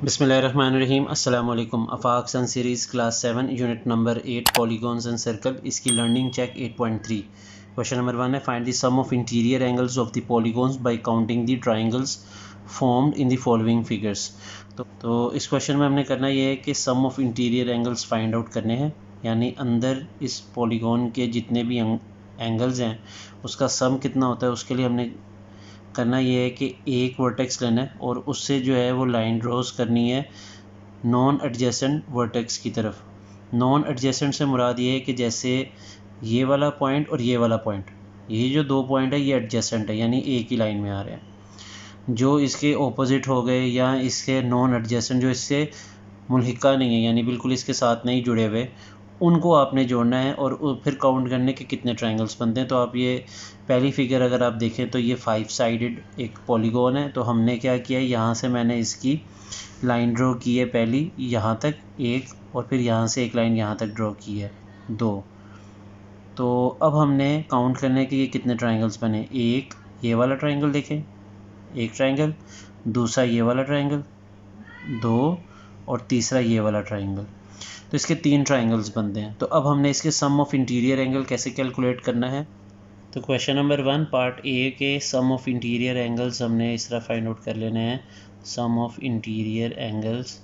बिस्मिल्लाहिर्रहमानिर्रहीम अस्सलाम वालेकुम। Afaq sun series class 7 unit number 8 polygons and circle, इसकी लर्निंग चेक 8.3। क्वेश्चन नंबर 1 है, find the sum of interior angles of the polygons by counting the triangles formed in the following figures. तो इस question में हमने करना ये है कि sum of interior angles find out करने हैं, यानी अंदर इस पॉलीगॉन के जितने भी एंगल्स हैं उसका सम कितना होता है। उसके लिए हमने करना ये है कि एक वर्टेक्स लेना है और उससे जो है वो लाइन ड्रॉज करनी है नॉन एडजेसेंट वर्टेक्स की तरफ। नॉन एडजेसेंट से मुराद ये है कि जैसे ये वाला पॉइंट और ये वाला पॉइंट, ये जो दो पॉइंट है ये एडजेसेंट है, यानी एक ही लाइन में आ रहे हैं। जो इसके ऑपोजिट हो गए या इसके नॉन एडजेसेंट, जो इससे मुल्हिका नहीं है यानी बिल्कुल इसके साथ नहीं जुड़े हुए, उनको आपने जोड़ना है और फिर काउंट करने के कितने ट्रायंगल्स बनते हैं। तो आप ये पहली फिगर अगर आप देखें तो ये 5 साइडेड एक पॉलीगॉन है। तो हमने क्या किया है, यहाँ से मैंने इसकी लाइन ड्रॉ की है पहली यहाँ तक एक, और फिर यहाँ से एक लाइन यहाँ तक ड्रॉ की है 2। तो अब हमने काउंट करने के ये कितने ट्रायंगल्स बने। एक ये वाला ट्रायंगल देखें, एक ट्रायंगल, दूसरा ये वाला ट्रायंगल 2, और तीसरा ये वाला ट्रायंगल। तो इसके 3 ट्रायंगल्स बनते हैं। तो अब हमने इसके सम ऑफ इंटीरियर एंगल कैसे कैलकुलेट करना है। तो क्वेश्चन नंबर 1 पार्ट ए के सम ऑफ इंटीरियर एंगल्स हमने इस तरह फाइंड आउट कर लेने हैं। Sum of interior angles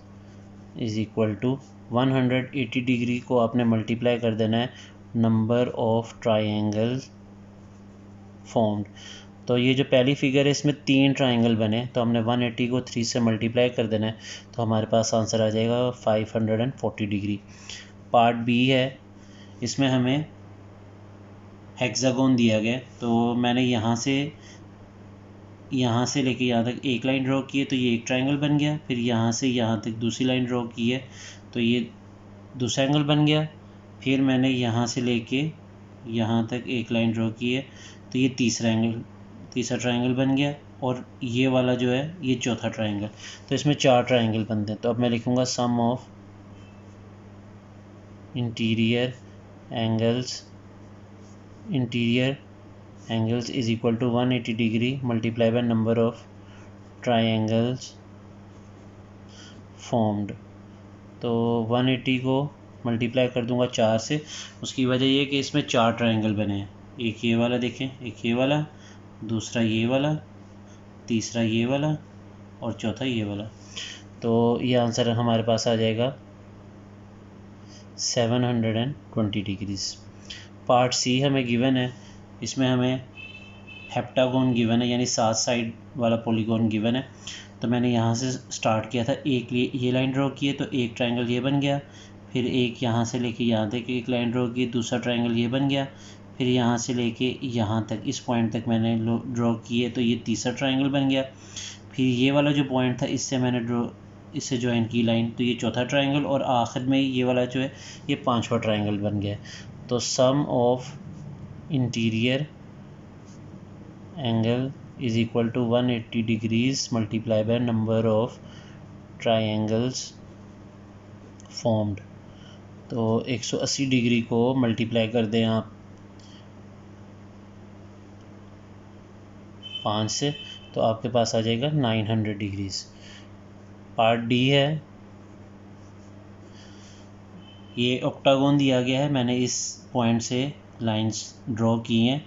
is equal to 180 degree को आपने मल्टीप्लाई कर देना है नंबर ऑफ ट्रायंगल्स फॉर्म्ड। तो ये जो पहली फिगर है इसमें 3 ट्रायंगल बने, तो हमने 180 को 3 से मल्टीप्लाई कर देना है, तो हमारे पास आंसर आ जाएगा 540 डिग्री। पार्ट बी है, इसमें हमें हेक्सागोन दिया गया, तो मैंने यहाँ से लेके यहाँ तक एक लाइन ड्रॉ की है, तो ये एक ट्रायंगल बन गया। फिर यहाँ से यहाँ तक दूसरी लाइन ड्रॉ की है, तो ये दूसरा एंगल बन गया। फिर मैंने यहाँ से लेके यहाँ तक एक लाइन ड्रॉ की है, तो ये तीसरा ट्रायंगल बन गया। और ये वाला जो है ये चौथा ट्रायंगल। तो इसमें 4 ट्रायंगल बनते हैं। तो अब मैं लिखूँगा sum of interior angles is equal to 180 degree multiply by number of triangles formed. तो 180 को मल्टीप्लाई कर दूंगा 4 से। उसकी वजह ये कि इसमें 4 ट्रायंगल बने हैं। एक ये वाला देखें, एक ये वाला, दूसरा ये वाला, तीसरा ये वाला और चौथा ये वाला। तो ये आंसर हमारे पास आ जाएगा 720 डिग्रीज। पार्ट सी हमें गिवन है, इसमें हमें हेप्टागोन गिवन है, यानी 7 साइड वाला पॉलीगॉन गिवन है। तो मैंने यहाँ से स्टार्ट किया था, एक ये लाइन ड्रॉ की है, तो एक ट्रायंगल ये बन गया। फिर एक यहाँ से लेके यहाँ तक एक लाइन ड्रॉ की, दूसरा ट्रायंगल ये बन गया। फिर यहाँ से लेके यहाँ तक इस पॉइंट तक मैंने ड्रॉ की है, तो ये तीसरा ट्रायंगल बन गया। फिर ये वाला जो पॉइंट था इससे ज्वाइन की लाइन, तो ये चौथा ट्रायंगल, और आखिर में ये वाला जो है ये 5वां ट्रायंगल बन गया। तो sum of interior angle is equal to 180 degrees multiply by number of triangles formed। तो 180 डिग्री को मल्टीप्लाई कर दें आप 5 से, तो आपके पास आ जाएगा 900 डिग्रीज। पार्ट डी है, ये ऑक्टागोन दिया गया है, मैंने इस पॉइंट से लाइंस ड्रॉ की हैं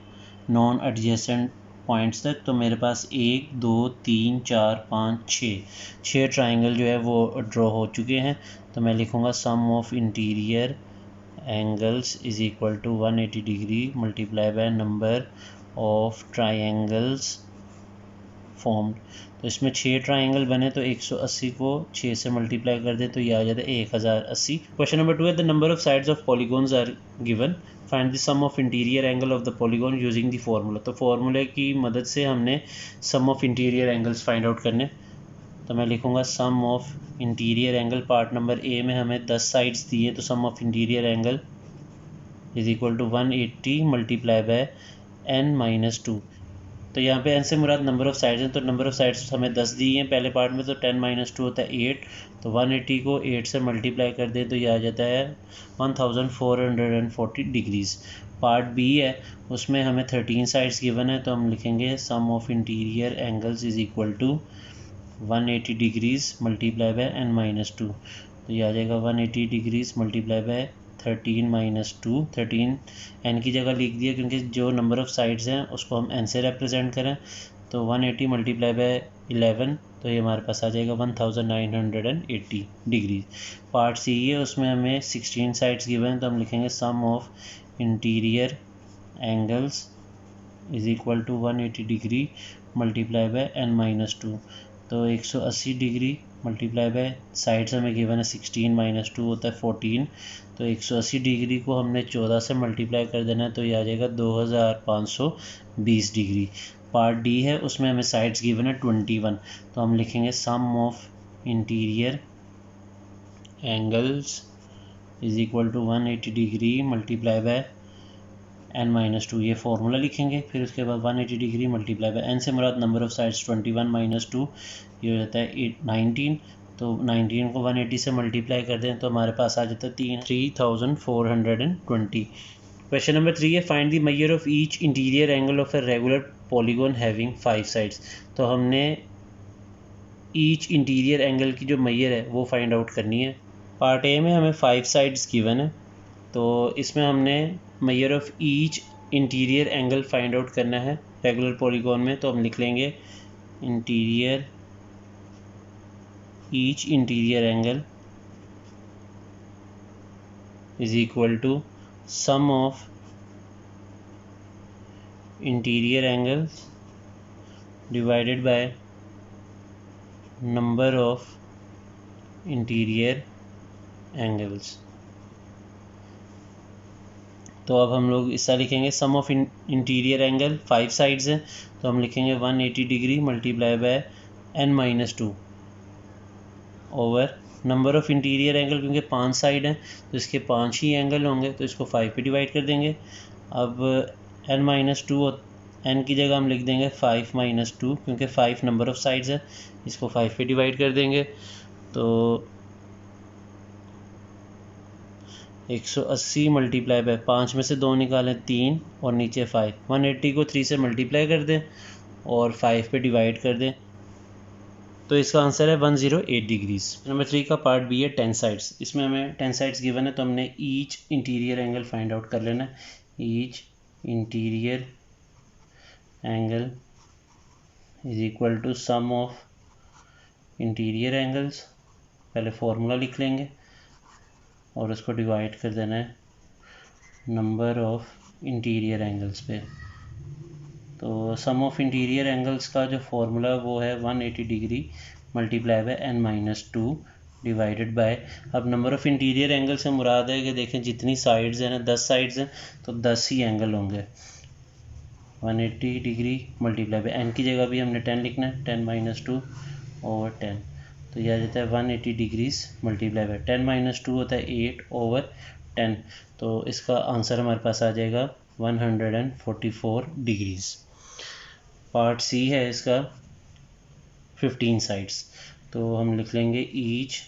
नॉन एडजेसेंट पॉइंट्स तक। तो मेरे पास 1 2 3 4 5 6 ट्रायंगल जो है वो ड्रॉ हो चुके हैं। तो मैं लिखूँगा sum of interior angles is equal to 180 degree multiply by number of triangles formed. तो इसमें 6 ट्रायंगल बने, तो 180 को 6 से मल्टीप्लाई कर दे तो ये आ जाता है 1080। क्वेश्चन नंबर 2 है, the number of sides of polygons are given, find the sum of interior angle of the polygon using the formula. तो फार्मूले की मदद से हमने sum of interior angles find out करने। तो मैं लिखूँगा sum of interior angle, part number A में हमें 10 साइड्स दी है, तो sum of interior angle is equal to 180 multiply by n-2। तो यहाँ पे n से मुराद नंबर ऑफ़ साइड्स हैं, तो नंबर ऑफ़ साइड्स हमें 10 दी हैं पहले पार्ट में, तो 10-2 होता है 8। तो 180 को 8 से मल्टीप्लाई कर दें तो ये आ जाता है 1440 डिग्रीज़। पार्ट बी है, उसमें हमें 13 साइड्स गिवन है, तो हम लिखेंगे sum of interior angles is equal to 180 degrees multiply by n minus 2, तो ये आ जाएगा 180 degrees multiply by 13 minus 2। 13 n की जगह लिख दिया क्योंकि जो नंबर ऑफ़ साइड्स हैं उसको हम n से रिप्रेजेंट करें, तो 180 मल्टीप्लाई बाय 11, तो ये हमारे पास आ जाएगा 1980 डिग्री। पार्ट सी है, उसमें हमें 16 साइड्स गिवन हैं, तो हम लिखेंगे sum of interior angles is equal to 180 degree multiply by n minus 2, तो 180 डिग्री मल्टीप्लाई बाय साइड्स हमें गिवन है 16 माइनस 2 होता है 14, तो 180 डिग्री को हमने 14 से मल्टीप्लाई कर देना है, तो ये आ जाएगा 2520 डिग्री। पार्ट डी है, उसमें हमें साइड्स गिवन है 21, तो हम लिखेंगे sum of interior angles is equal to 180 degree multiply by n minus 2, ये फार्मूला लिखेंगे। फिर उसके बाद 180 डिग्री मल्टीप्लाई बाय n से मुराद नंबर ऑफ साइड्स 21 माइनस 2, ये हो जाता है 19, तो 19 को 180 से मल्टीप्लाई कर दें तो हमारे पास आ जाता है 3420। क्वेश्चन नंबर 3 है, find the measure of each interior angle of a regular polygon having 5 sides. तो हमने ईच इंटीरियर एंगल की जो मेजर है वो फाइंड आउट करनी है। पार्ट ए में हमें 5 साइड्स गिवन है, तो इसमें हमने measure of each interior angle find out करना है रेगुलर पॉलीगॉन में, तो हम लिख लेंगे each interior angle is equal to sum of interior angles divided by number of interior angles. तो अब हम लोग इसका लिखेंगे sum of interior angle 5 sides हैं, तो हम लिखेंगे 180 degree multiply by n minus 2 over number of interior angle, क्योंकि 5 साइड हैं तो इसके 5 ही एंगल होंगे, तो इसको 5 पे डिवाइड कर देंगे। अब n माइनस 2, n की जगह हम लिख देंगे 5 माइनस 2, क्योंकि 5 नंबर ऑफ साइड्स है, इसको 5 पे डिवाइड कर देंगे। तो 180 मल्टीप्लाई बाय 5 में से 2 निकालें 3 और नीचे 5, 180 को 3 से मल्टीप्लाई कर दें और 5 पे डिवाइड कर दें, तो इसका आंसर है 108 डिग्रीज। नंबर 3 का पार्ट बी है 10 साइड्स। इसमें हमें 10 साइड्स गिवन है, तो हमने each interior angle find out कर लेना है। Each interior angle is equal to sum of interior angles, पहले फॉर्मूला लिख लेंगे और उसको डिवाइड कर देना है नंबर ऑफ इंटीरियर एंगल्स पे। तो सम ऑफ इंटीरियर एंगल्स का जो फॉर्मूला वो है 180 degree multiply by n minus 2 divided by, अब नंबर ऑफ इंटीरियर एंगल से मुराद है कि देखें जितनी साइड्स हैं ना 10 साइड्स हैं तो 10 ही एंगल होंगे। 180 डिग्री मल्टीप्लाई बाय n की जगह भी हमने 10 लिखना है, 10 माइनस 2 ओवर 10, तो यह आ जाता है 180 डिग्रीज मल्टीप्लाई बाय 10 माइनस 2 होता है 8 ओवर 10, तो इसका आंसर हमारे पास आ जाएगा 144 डिग्रीज। पार्ट सी है इसका 15 साइड्स, तो हम लिख लेंगे each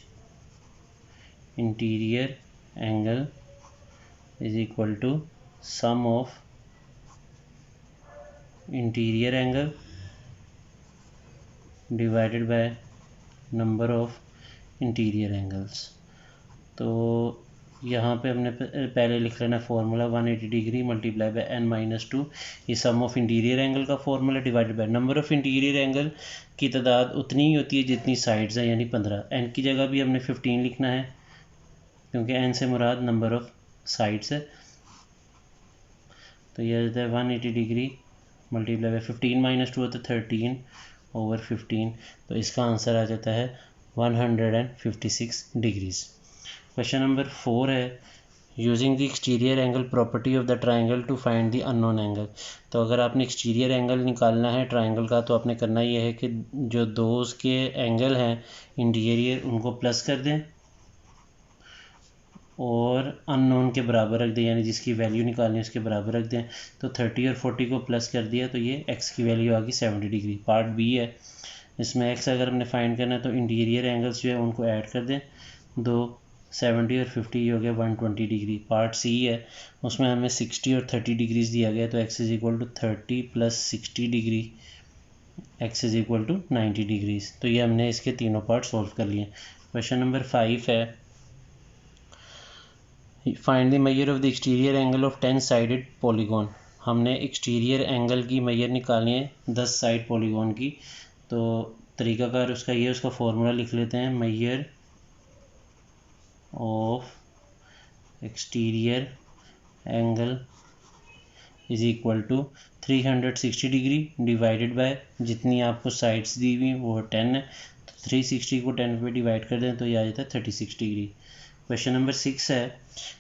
interior angle is equal to sum of interior angle divided by number of interior angles. तो यहाँ पे हमने पहले लिख लेना formula 180 degree multiply by n minus 2, ये सम ऑफ इंटीरियर एंगल का formula divided by number of interior angle की तादाद उतनी ही होती है जितनी साइड्स हैं, यानी 15। n की जगह भी हमने 15 लिखना है क्योंकि n से मुराद नंबर ऑफ साइड्स है, तो यह जाता है 180 डिग्री मल्टीप्लाई बाय 15 माइनस 2 होता है 13 ओवर 15, तो इसका आंसर आ जाता है 156 डिग्रीज। क्वेश्चन नंबर 4 है, using the exterior angle property of the triangle to find the unknown angle. तो अगर आपने एक्सटीरियर एंगल निकालना है ट्राइंगल का, तो आपने करना ये है कि जो दो उसके एंगल हैं इंटीरियर उनको प्लस कर दें और अननोन के बराबर रख दें, यानी जिसकी वैल्यू निकालनी है उसके बराबर रख दें। तो 30 और 40 को प्लस कर दिया तो ये x की वैल्यू आ गई 70 डिग्री। पार्ट बी है, इसमें x अगर हमने फाइंड करना है तो इंटीरियर एंगल्स जो है उनको ऐड कर दें, 70 और 50 हो गया 120 डिग्री। पार्ट सी है, उसमें हमें 60 और 30 डिग्रीज दिया गया, तो x is equal to 30 plus 60 degree x is equal to 90 degrees. तो ये हमने इसके तीनों पार्ट सॉल्व कर लिए। क्वेश्चन नंबर 5 है find the measure of the exterior angle of 10 sided polygon. हमने एक्सटीरियर एंगल की मेजर निकालनी है 10 साइड पॉलीगॉन की। तो तरीकाकार उसका ये, उसका फॉर्मूला लिख लेते हैं, measure of exterior angle is equal to 360 degree divided by जितनी आपको साइड्स दी हुई वो 10 है, तो 360 को 10 पे डिवाइड कर दें तो ये आ जाता है 36 डिग्री। क्वेश्चन नंबर 6 है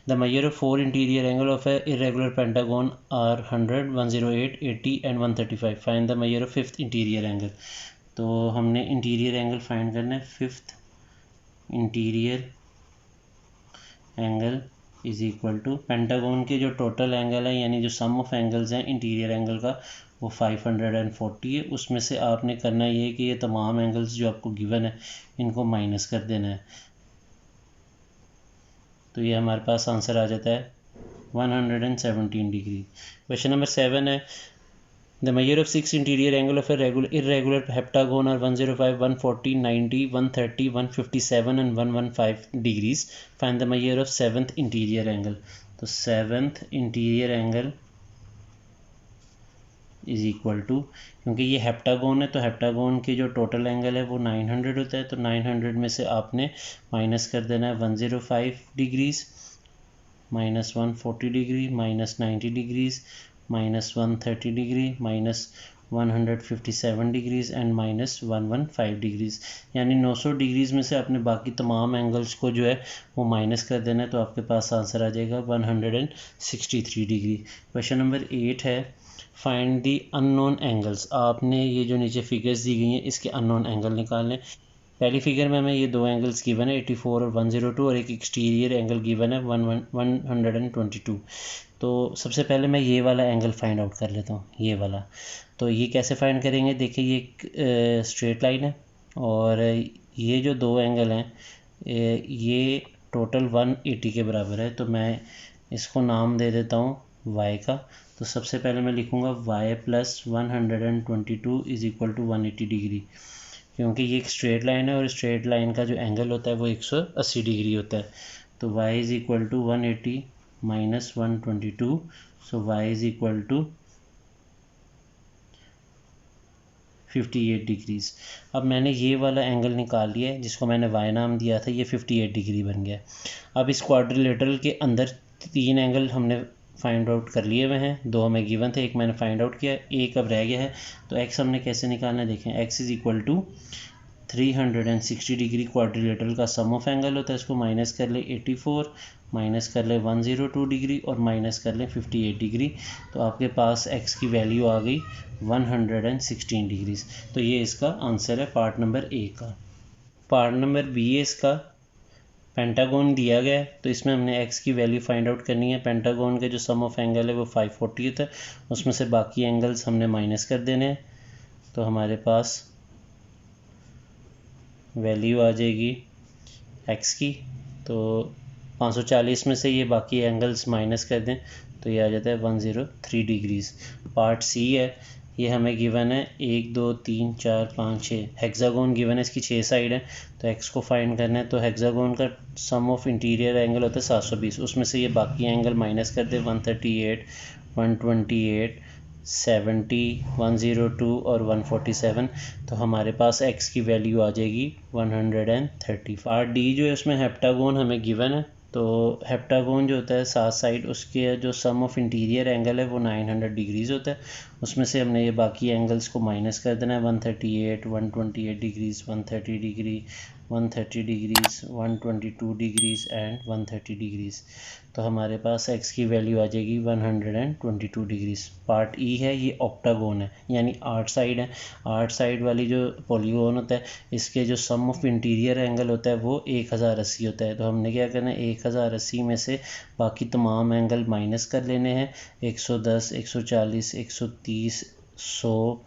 the measure of 4 interior angle of a irregular pentagon are 100, 108, 80 and 135। Find the measure of fifth interior angle. तो हमने इंटीरियर एंगल फाइंड करना है। Fifth interior angle is equal to pentagon के जो total angle है यानी जो सम ऑफ एंगल्स हैं इंटीरियर एंगल का वो 540 है। उसमें से आपने करना ये है कि ये तमाम एंगल्स जो आपको गिवन है इनको माइनस कर देना है। तो ये हमारे पास आंसर आ जाता है 117 डिग्री। क्वेश्चन नंबर 7 है the measure of 6 interior angle of A irregular heptagon are 105, 140, 90, 130, 157 and 115 degrees. Find the measure of 7th interior angle. तो 7th interior angle is equal to, क्योंकि ये हेप्टागोन है तो हेप्टागोन के जो टोटल एंगल है वो 900 होता है, तो 900 में से आपने माइनस कर देना है 105 degrees, minus 140 degree, minus 90 degrees, minus 130 degree, minus 157 degrees and minus 115 degrees. यानी 900 डिग्रीज में से आपने बाकी तमाम एंगल्स को जो है वो माइनस कर देना है, तो आपके पास आंसर आ जाएगा 163 डिग्री। क्वेश्चन नंबर 8 है फाइंड दी अननोन एंगल्स। आपने ये जो नीचे फिगर्स दी गई हैं इसके अननोन एंगल निकालने। पहली फिगर में हमें ये दो एंगल्स गिवन है 84 और 102 और एक एक्सटीरियर एंगल गिवन है 122। तो सबसे पहले मैं ये वाला एंगल फाइंड आउट कर लेता हूँ, ये वाला। तो ये कैसे फाइंड करेंगे, देखिए ये एक स्ट्रेट लाइन है और ये जो दो एंगल हैं ये टोटल 180 के बराबर है। तो मैं इसको नाम दे देता हूँ y का। तो सबसे पहले मैं लिखूँगा y plus 122 is equal to 180 degree, क्योंकि ये एक स्ट्रेट लाइन है और स्ट्रेट लाइन का जो एंगल होता है वो 180 डिग्री होता है। तो y is equal to 180 minus 122, so y is equal to 58 degrees. अब मैंने ये वाला एंगल निकाल लिया है जिसको मैंने y नाम दिया था, ये 58 डिग्री बन गया। अब इस क्वाड्रिलेटरल के अंदर तीन एंगल हमने फाइंड आउट कर लिए हुए हैं, दो हमें गिवन थे, एक मैंने फाइंड आउट किया, एक अब रह गया है। तो x हमने कैसे निकालना है, देखें x is equal to 360 degree quadrilateral का सम ऑफ एंगल होता है, इसको माइनस कर ले 84, माइनस कर ले 102 डिग्री और माइनस कर ले 58 डिग्री। तो आपके पास x की वैल्यू आ गई 116 डिग्रीज। तो ये इसका आंसर है पार्ट नंबर ए का। पार्ट नंबर बी है इसका, पेंटागन दिया गया है तो इसमें हमने x की वैल्यू फाइंड आउट करनी है। पेंटागन के जो सम ऑफ एंगल है वो 540 है, उसमें से बाकी एंगल्स हमने माइनस कर देने हैं। तो हमारे पास वैल्यू आ जाएगी x की, तो 540 में से ये बाकी एंगल्स माइनस कर दें तो ये आ जाता है 103 डिग्रीज। पार्ट सी है, ये हमें गिवन है 1 2 3 4 5 6 हेक्सागोन गिवन है, इसकी 6 साइड है। तो x को फाइंड करना है, तो हेक्सागोन का सम ऑफ इंटीरियर एंगल होता है 720, उसमें से ये बाकी एंगल माइनस कर दे 138, 128, 70, 102 और 147। तो हमारे पास x की वैल्यू आ जाएगी 130। पार्ट डी जो है उसमें हेप्टागोन हमें गिवन है, तो हेप्टागोन जो होता है 7 साइड, उसके जो सम ऑफ इंटीरियर एंगल है वो 900 डिग्रीज़ होता है। उसमें से हमने ये बाकी एंगल्स को माइनस कर देना है 138, 128 degrees, 130 degree, 130 degrees, 122 degrees and 130 degrees. तो हमारे पास x की वैल्यू आ जाएगी 122 डिग्रीज़। पार्ट ई है, ये ऑक्टागोन है यानी 8 साइड है। 8 साइड वाली जो पॉलीगोन होता है इसके जो सम ऑफ इंटीरियर एंगल होता है वो 1080 होता है। तो हमने क्या करना है, 1080 में से बाकी तमाम एंगल माइनस कर लेने हैं, 110, 140, 130, 100,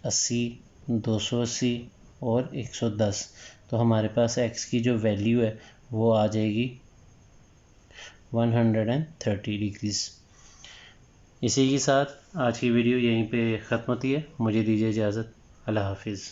80, 280 और 110। तो हमारे पास x की जो वैल्यू है वो आ जाएगी 130 डिग्रीज़। इसी के साथ आज की वीडियो यहीं पे ख़त्म होती है, मुझे दीजिए इजाज़त। अल्लाह हाफिज़।